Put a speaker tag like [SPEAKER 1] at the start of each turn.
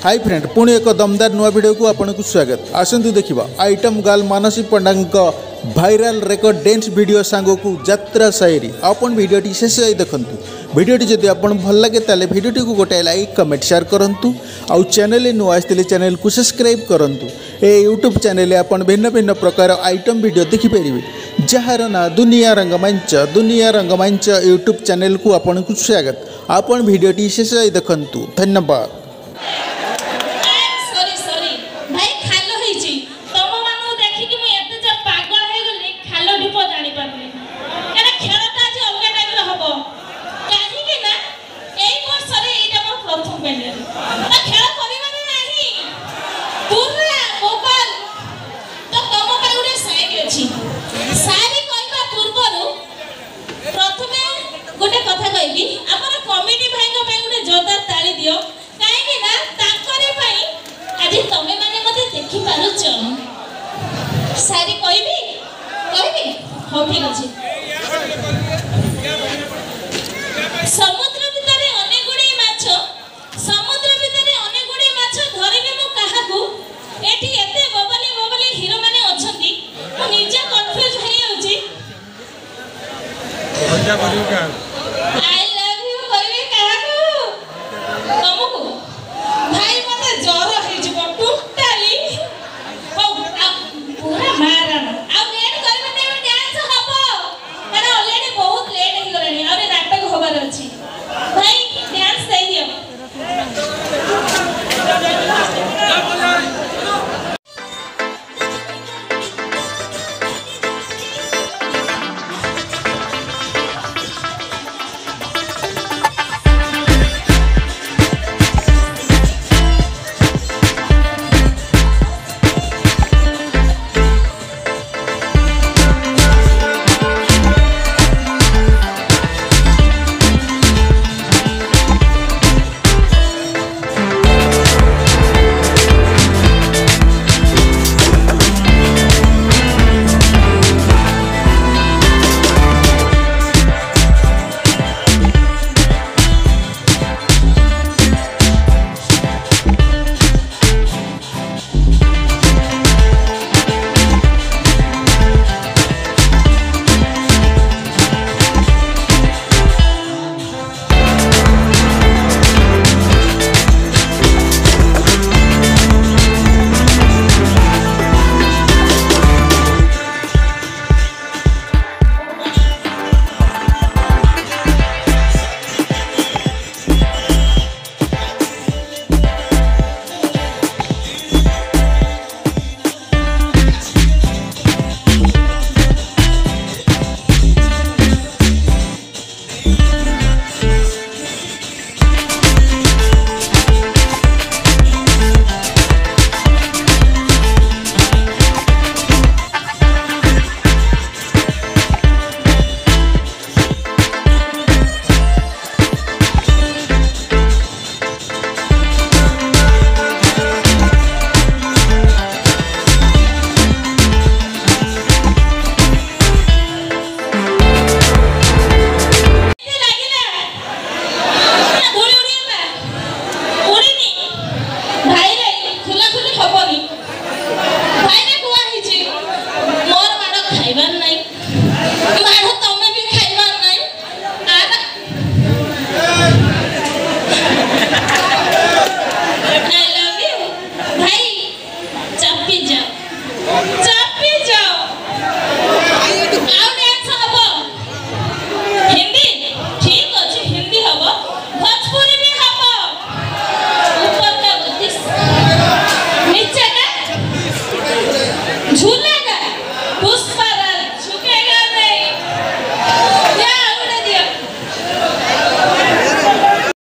[SPEAKER 1] Hi friend पुणी एक दमदार नुआ वीडियो को आपन को स्वागत। आसतु देखा आइटम गर्ल मानसी पंडा भाइराल रेकर्ड डांस वीडियो सांग को यात्रा शायरी आपन वीडियोटी शेष देखूँ। वीडियोटी जदि आपन भल लगे ताले वीडियोटी को गोटे लाइक कमेंट शेयर करूँ। आउ चैनल नुआ आसते चैनल को सब्सक्राइब करूँ। ए यूट्यूब चैनल आपन भिन्न भिन्न प्रकार आइटम वीडियो देखिपारे जार ना दुनिया रंगमंच यूट्यूब चैनल को आपन को स्वागत। आपन वीडियोटी शेष देखूँ। धन्यवाद।
[SPEAKER 2] सारी कहबी हाँ ठीक अच्छे। समुद्र भितर अनेक गुड़े माछ धरिनी मु काहाकू एठी एते बबली हीरो माने अछंती मु निजे कंफ्यूज होई जाउची।